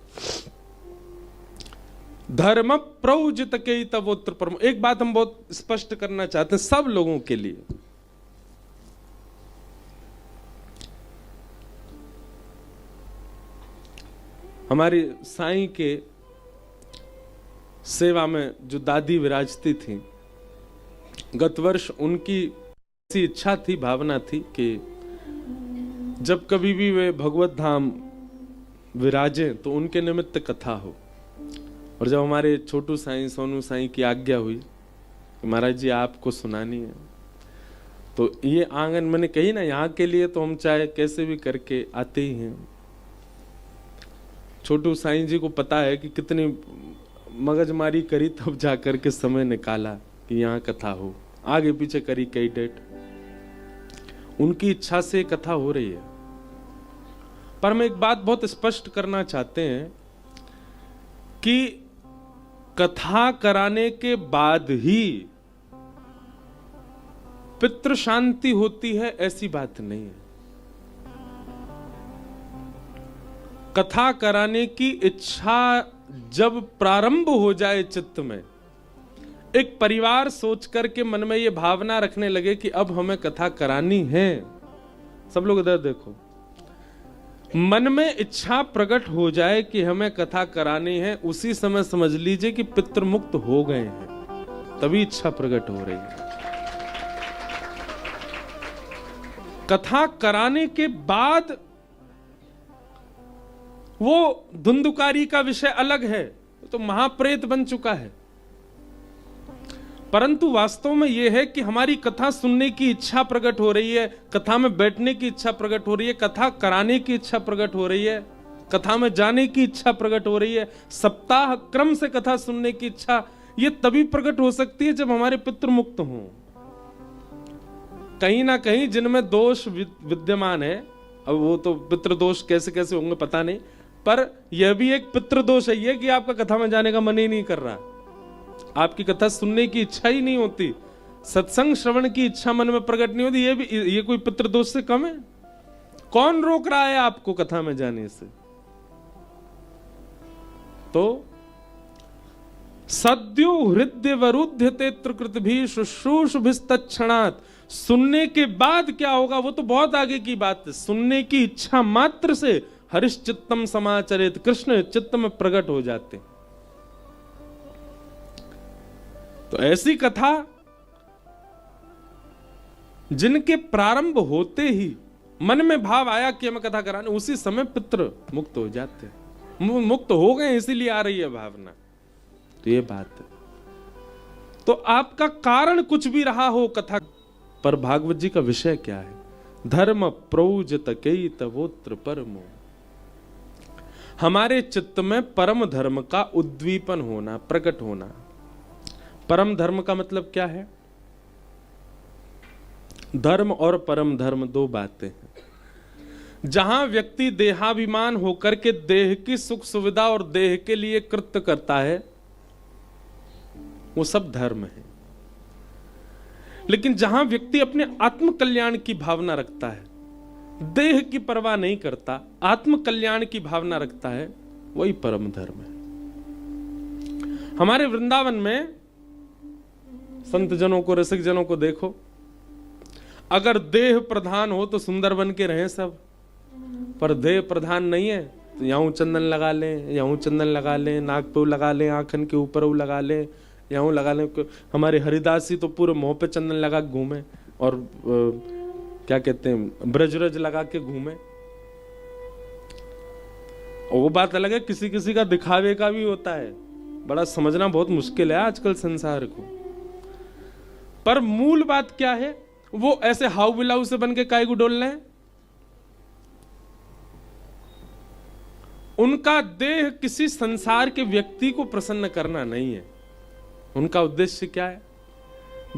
Speaker 1: धर्म प्रौजित के तवोत्र परम। एक बात हम बहुत स्पष्ट करना चाहते हैं सब लोगों के लिए। हमारी साईं के सेवा में जो दादी विराजती थी, गत वर्ष उनकी ऐसी इच्छा थी, भावना थी कि जब कभी भी वे भगवत धाम विराजे तो उनके निमित्त कथा हो। और जब हमारे छोटू साईं, सोनू साईं की आज्ञा हुई कि महाराज जी आपको सुनानी है, तो ये आंगन मैंने कही ना, यहाँ के लिए तो हम चाहे कैसे भी करके आते ही हैं। छोटू साईं जी को पता है कि कितनी मगजमारी करी तब जा करके समय निकाला कि यहाँ कथा हो। आगे पीछे करी कई डेट, उनकी इच्छा से कथा हो रही है। पर हम एक बात बहुत स्पष्ट करना चाहते हैं कि कथा कराने के बाद ही पितृ शांति होती है, ऐसी बात नहीं है। कथा कराने की इच्छा जब प्रारंभ हो जाए चित्त में, एक परिवार सोच करके मन में ये भावना रखने लगे कि अब हमें कथा करानी है। सब लोग इधर देखो, मन में इच्छा प्रकट हो जाए कि हमें कथा करानी है, उसी समय समझ लीजिए कि पितृ मुक्त हो गए हैं, तभी इच्छा प्रकट हो रही है। कथा कराने के बाद वो धुंधुकारी का विषय अलग है, तो महाप्रेत बन चुका है। परंतु वास्तव में यह है कि हमारी कथा सुनने की इच्छा प्रकट हो रही है, कथा में बैठने की इच्छा प्रकट हो रही है, कथा कराने की इच्छा प्रकट हो रही है, कथा में जाने की इच्छा प्रकट हो रही है, सप्ताह क्रम से कथा सुनने की इच्छा, ये तभी प्रकट हो सकती है जब हमारे पितृ मुक्त हों। कहीं ना कहीं जिनमें दोष विद्यमान है, अब वो तो पितृ दोष कैसे कैसे होंगे पता नहीं, पर यह भी एक पितृ दोष है ये कि आपका कथा में जाने का मन ही नहीं कर रहा, आपकी कथा सुनने की इच्छा ही नहीं होती, सत्संग श्रवण की इच्छा मन में प्रकट नहीं होती। ये कोई पितृ दोष से कम है? कौन रोक रहा है आपको कथा में जाने से? तो सद्यो हृदय वरुध्यते त्रिकृत भी शुश्रूषभिस्तत्क्षणात्, सुनने के बाद क्या होगा वो तो बहुत आगे की बात है। सुनने की इच्छा मात्र से हरिश्चित्तम समाचरित, कृष्ण चित्त में प्रकट हो जाते। तो ऐसी कथा जिनके प्रारंभ होते ही मन में भाव आया कि हमें कथा कराने, उसी समय पितृ मुक्त हो जाते हैं, मुक्त हो गए इसीलिए आ रही है भावना। तो ये बात है। तो आपका कारण कुछ भी रहा हो कथा, पर भागवत जी का विषय क्या है? धर्म प्रौजत तवोत्र परमो, हमारे चित्त में परम धर्म का उद्दीपन होना, प्रकट होना। परम धर्म का मतलब क्या है? धर्म और परम धर्म दो बातें हैं। जहां व्यक्ति देहाभिमान होकर के देह की सुख सुविधा और देह के लिए कृत्य करता है, वो सब धर्म है। लेकिन जहां व्यक्ति अपने आत्म कल्याण की भावना रखता है, देह की परवाह नहीं करता, आत्म कल्याण की भावना रखता है, वही परम धर्म है। हमारे वृंदावन में संत जनों को, रसिक जनों को देखो, अगर देह प्रधान हो तो सुंदर बन के रहे सब, पर देह प्रधान नहीं है तो यहाँ चंदन लगा लें, यहाँ चंदन लगा लें, नाक पे लगा लें, आंखन के ऊपर वो लगा लें, यहाँ लगा लें। हमारे हरिदास जी तो पूरे मुंह पे चंदन लगा के घूमे, और क्या कहते हैं, ब्रजरज लगा के घूमे। और वो बात अलग है, किसी किसी का दिखावे का भी होता है, बड़ा समझना बहुत मुश्किल है आजकल संसार को। पर मूल बात क्या है? वो ऐसे हाउ बिलाऊ से बन के काय को डोल रहे हैं। उनका देह किसी संसार के व्यक्ति को प्रसन्न करना नहीं है। उनका उद्देश्य क्या है?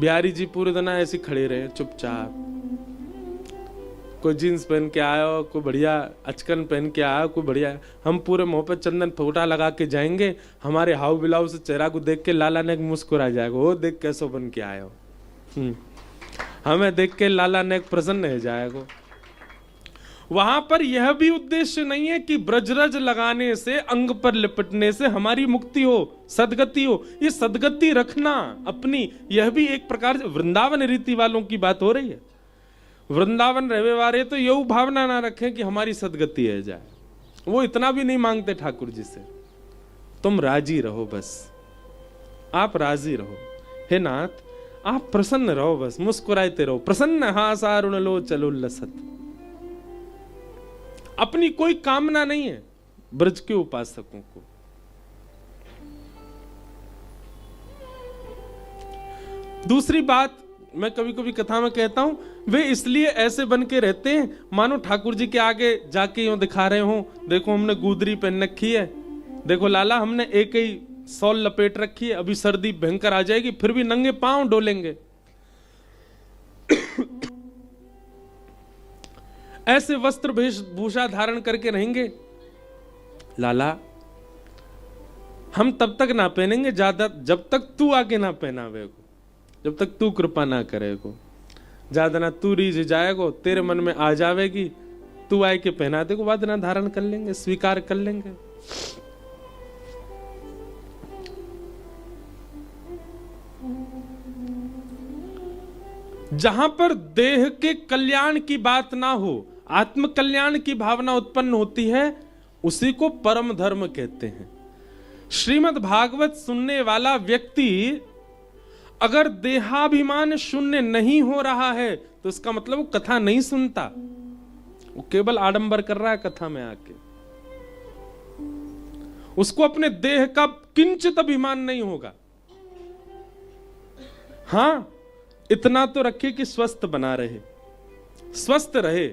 Speaker 1: बिहारी जी पूरे दिन ऐसे खड़े रहे चुपचाप, कोई जीन्स पहन के आया, कोई बढ़िया अचकन पहन के आया, कोई बढ़िया, हम पूरे मुंह पे चंदन फोटा लगा के जाएंगे, हमारे हाउ बिलाऊ से चेहरा को देख के लाला नेक मुस्कुरा जाएगा, वो देख कैसो बन के आया हो, हमें देख के लाला नेक प्रसन्न हो जाएगा। वहां पर यह भी उद्देश्य नहीं है कि ब्रजरज लगाने से, अंग पर लिपटने से हमारी मुक्ति हो, सदगति हो। ये सदगति रखना अपनी, यह भी एक प्रकार से वृंदावन रीति वालों की बात हो रही है। वृंदावन रहने वाले तो यह भावना ना रखें कि हमारी सदगति है जाए, वो इतना भी नहीं मांगते ठाकुर जी से। तुम राजी रहो, बस आप राजी रहो। हे नाथ, आप प्रसन्न रहो, बस मुस्कुराते रहो। प्रसन्न हासारुण लो चलो लसत। अपनी कोई कामना नहीं है ब्रज के उपासकों को। दूसरी बात मैं कभी कभी कथा में कहता हूं, वे इसलिए ऐसे बन के रहते हैं मानो ठाकुर जी के आगे जाके यूं दिखा रहे हो, देखो हमने गुदरी पहन रखी है, देखो लाला हमने एक ही सॉल लपेट रखी है, अभी सर्दी भयंकर आ जाएगी फिर भी नंगे पांव डोलेंगे। ऐसे वस्त्र वेशभूषा धारण करके रहेंगे। लाला हम तब तक ना पहनेंगे ज्यादा जब तक तू आके ना पहनावे को, जब तक तू कृपा ना करेगो। ज्यादा ना तू रीझ जाएगो, तेरे मन में आ जावेगी, तू आए के पहना देगो, बाद ना धारण कर लेंगे, स्वीकार कर लेंगे। जहां पर देह के कल्याण की बात ना हो, आत्म कल्याण की भावना उत्पन्न होती है, उसी को परम धर्म कहते हैं। श्रीमद् भागवत सुनने वाला व्यक्ति अगर देहाभिमान शून्य नहीं हो रहा है तो इसका मतलब वो कथा नहीं सुनता, वो केवल आडंबर कर रहा है कथा में आके। उसको अपने देह का किंचित अभिमान नहीं होगा। हां, इतना तो रखे कि स्वस्थ बना रहे, स्वस्थ रहे।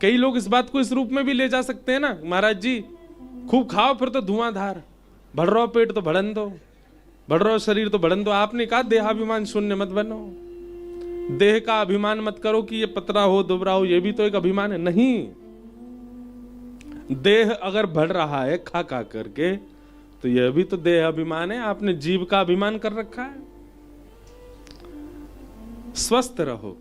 Speaker 1: कई लोग इस बात को इस रूप में भी ले जा सकते हैं ना, महाराज जी खूब खाओ फिर तो धुआंधार, बढ़ रहा पेट तो बढ़न दो, बढ़ रहा शरीर तो बढ़न दो। आपने कहा देहाभिमान शून्य मत बनो, देह का अभिमान मत करो कि ये पतला हो दुबरा हो, ये भी तो एक अभिमान है। नहीं, देह अगर बढ़ रहा है खा खा करके तो यह भी तो देह अभिमान है। आपने जीव का अभिमान कर रखा है। स्वस्थ रहो,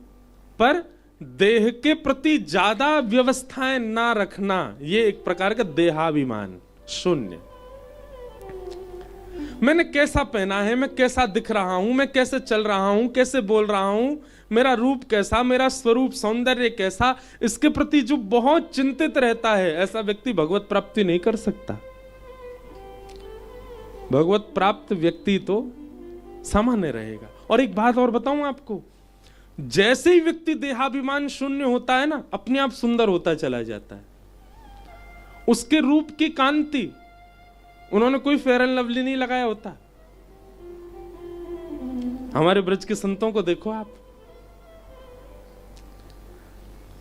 Speaker 1: पर देह के प्रति ज्यादा व्यवस्थाएं ना रखना, ये एक प्रकार का देहाभिमान शून्य। मैंने कैसा पहना है, मैं कैसा दिख रहा हूं, मैं कैसे चल रहा हूं, कैसे बोल रहा हूं, मेरा रूप कैसा, मेरा स्वरूप सौंदर्य कैसा, इसके प्रति जो बहुत चिंतित रहता है, ऐसा व्यक्ति भगवत प्राप्ति नहीं कर सकता। भगवत प्राप्त व्यक्ति तो सामान्य रहेगा। और एक बात और बताऊं आपको, जैसे ही व्यक्ति देहाभिमान शून्य होता है ना, अपने आप सुंदर होता चला जाता है। उसके रूप की कांति, उन्होंने कोई फेयर एंड लवली नहीं लगाया होता। हमारे ब्रज के संतों को देखो आप,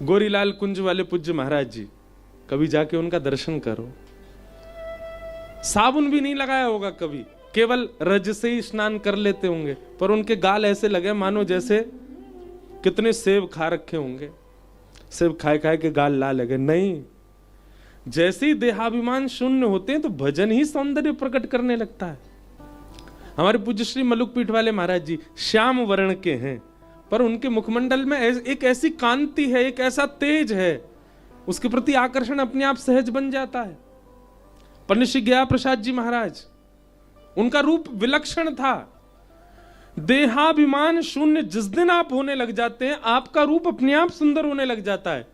Speaker 1: गोरीलाल कुंज वाले पूज्य महाराज जी, कभी जाके उनका दर्शन करो। साबुन भी नहीं लगाया होगा कभी, केवल रज से ही स्नान कर लेते होंगे, पर उनके गाल ऐसे लगे मानो जैसे कितने सेब खा रखे होंगे, सेब खाए खाए के गाल लाल लगे। नहीं, जैसे ही देहाभिमान शून्य होते हैं तो भजन ही सौंदर्य प्रकट करने लगता है। हमारे पूज्य श्री मलुक पीठ वाले महाराज जी श्याम वर्ण के हैं, पर उनके मुखमंडल में एक ऐसी कांति है, एक ऐसा तेज है, उसके प्रति आकर्षण अपने आप सहज बन जाता है। पंडित श्री गया प्रसाद जी महाराज, उनका रूप विलक्षण था। देहाभिमान शून्य जिस दिन आप होने लग जाते हैं, आपका रूप अपने आप सुंदर होने लग जाता है।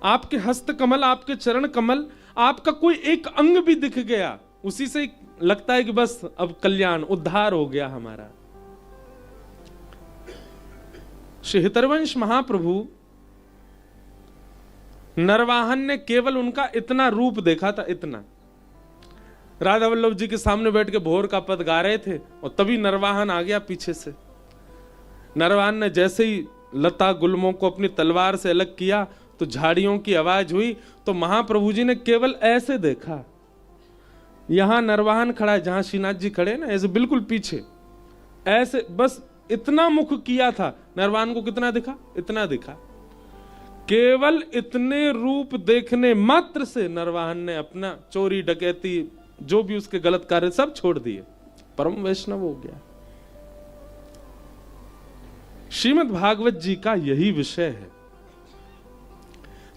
Speaker 1: आपके हस्त कमल, आपके चरण कमल, आपका कोई एक अंग भी दिख गया, उसी से लगता है कि बस अब कल्याण उद्धार हो गया हमारा। श्री हितरवंश महाप्रभु, नरवाहन ने केवल उनका इतना रूप देखा था, इतना। राधा वल्लभ जी के सामने बैठ के भोर का पद गा रहे थे और तभी नरवाहन आ गया पीछे से। नरवाहन ने जैसे ही लता गुल्मों को अपनी तलवार से अलग किया तो झाड़ियों की आवाज हुई, तो महाप्रभु जी ने केवल ऐसे देखा। यहां नरवाहन खड़ा है, जहां श्रीनाथ जी खड़े ना, ऐसे बिल्कुल पीछे, ऐसे बस इतना मुख किया था। नरवाहन को कितना दिखा? इतना दिखा। केवल इतने रूप देखने मात्र से नरवाहन ने अपना चोरी डकैती जो भी उसके गलत कार्य सब छोड़ दिए, परम वैष्णव हो गया। श्रीमद् भागवत जी का यही विषय है।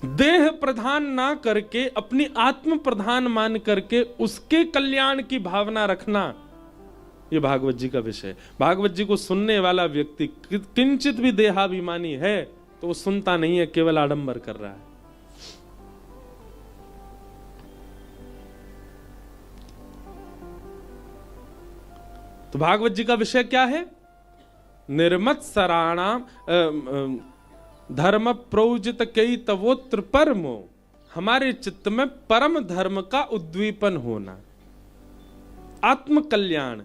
Speaker 1: देह प्रधान ना करके अपनी आत्म प्रधान मान करके उसके कल्याण की भावना रखना, यह भागवत जी का विषय है। भागवत जी को सुनने वाला व्यक्ति किंचित भी देहाभिमानी है तो वो सुनता नहीं है, केवल आडंबर कर रहा है। तो भागवत जी का विषय क्या है? निर्मत्सराणाम धर्म प्रोजित कई तवोत्र परमो, हमारे चित्त में परम धर्म का उद्दीपन होना। आत्म कल्याण,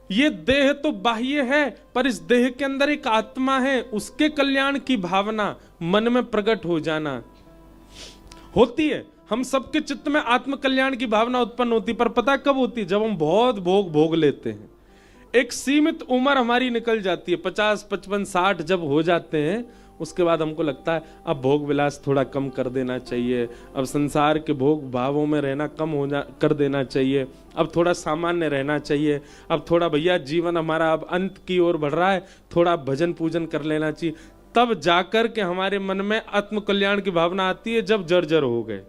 Speaker 1: ये देह तो बाह्य है पर इस देह के अंदर एक आत्मा है, उसके कल्याण की भावना मन में प्रकट हो जाना होती है। हम सबके चित्त में आत्म कल्याण की भावना उत्पन्न होती, पर पता कब होती? जब हम बहुत भोग लेते हैं। एक सीमित उम्र हमारी निकल जाती है, 50, 55, 60 जब हो जाते हैं, उसके बाद हमको लगता है अब भोग विलास थोड़ा कम कर देना चाहिए, अब संसार के भोग भावों में रहना कम कर देना चाहिए, अब थोड़ा सामान्य रहना चाहिए, अब थोड़ा भैया जीवन हमारा अब अंत की ओर बढ़ रहा है, थोड़ा भजन पूजन कर लेना चाहिए। तब जाकर के हमारे मन में आत्म कल्याण की भावना आती है, जब जर्जर हो गए।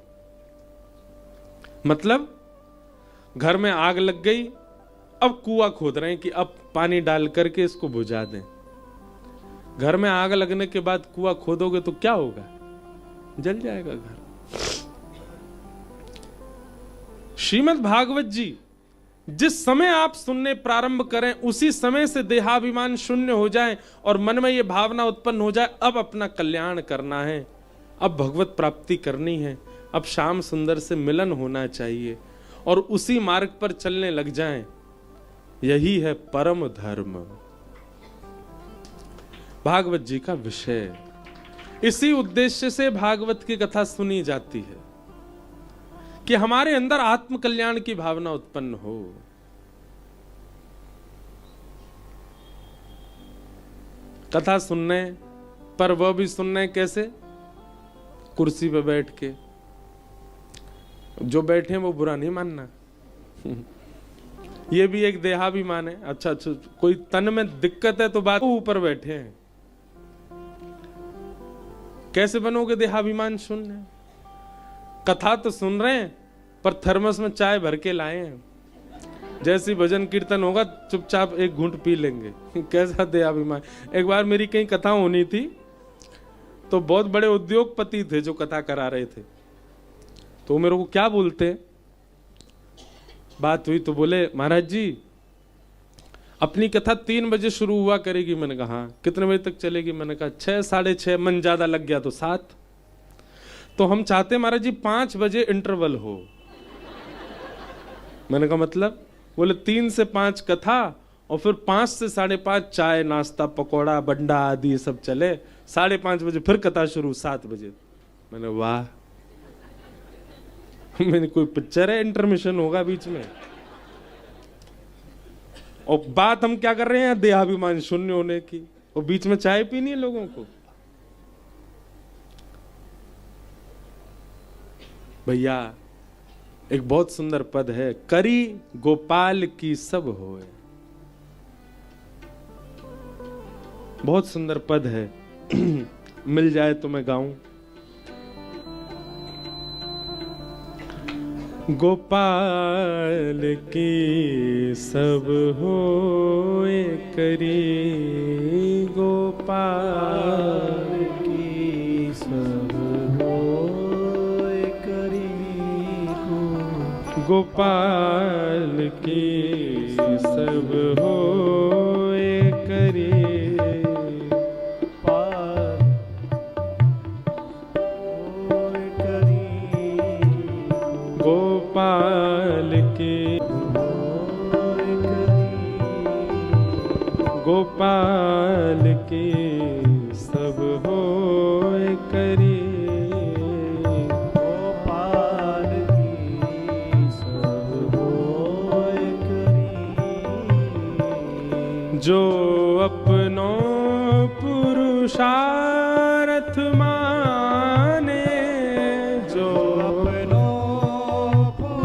Speaker 1: मतलब घर में आग लग गई, अब कुआं खोद रहे हैं कि अब पानी डाल करके इसको बुझा दें। घर में आग लगने के बाद कुआं खोदोगे तो क्या होगा? जल जाएगा घर। श्रीमद् भागवत जी जिस समय आप सुनने प्रारंभ करें उसी समय से देहाभिमान शून्य हो जाए और मन में यह भावना उत्पन्न हो जाए, अब अपना कल्याण करना है, अब भगवत प्राप्ति करनी है, अब श्याम सुंदर से मिलन होना चाहिए, और उसी मार्ग पर चलने लग जाएं। यही है परम धर्म, भागवत जी का विषय। इसी उद्देश्य से भागवत की कथा सुनी जाती है कि हमारे अंदर आत्म कल्याण की भावना उत्पन्न हो। कथा सुनने पर वह भी सुनने कैसे? कुर्सी पे बैठ के। जो बैठे वो बुरा नहीं मानना। ये भी एक देहाभिमान है। अच्छा, कोई तन में दिक्कत है तो बात ऊपर बैठे हैं। कैसे बनोगे देहाभिमान शून्य? कथा तो सुन रहे हैं पर थर्मस में चाय भर के लाए हैं, जैसी भजन कीर्तन होगा चुपचाप एक घूंट पी लेंगे। कैसा देहाभिमान। एक बार मेरी कहीं कथा होनी थी तो बहुत बड़े उद्योगपति थे जो कथा करा रहे थे, तो मेरे को क्या बोलते, बात हुई तो बोले महाराज जी अपनी कथा 3 बजे शुरू हुआ करेगी। मैंने कहा हाँ। कितने बजे तक चलेगी? मैंने कहा 6, 6:30, मन ज्यादा लग गया तो 7। तो हम चाहते महाराज जी 5 बजे इंटरवल हो। मैंने कहा मतलब? बोले 3 से 5 कथा और फिर 5 से 5:30 चाय नाश्ता पकौड़ा बंडा आदि सब चले, 5:30 बजे फिर कथा शुरू 7 बजे। मैंने वाह, मैंने कोई पिक्चर है इंटरमिशन होगा बीच में? और बात हम क्या कर रहे हैं? देहाभिमान शून्य होने की, और बीच में चाय पीनी है लोगों को। भैया एक बहुत सुंदर पद है, करी गोपाल की सब होए। बहुत सुंदर पद है। मिल जाए तो मैं गाऊं। गोपाल की सब होए करी, गोपाल की सब होए करी, गोपाल की सब होए करी, गोपाल की, गोपाल की सब होए करी, गोपाल की सब होए करी, जो अपनों पुरुषार्थ मा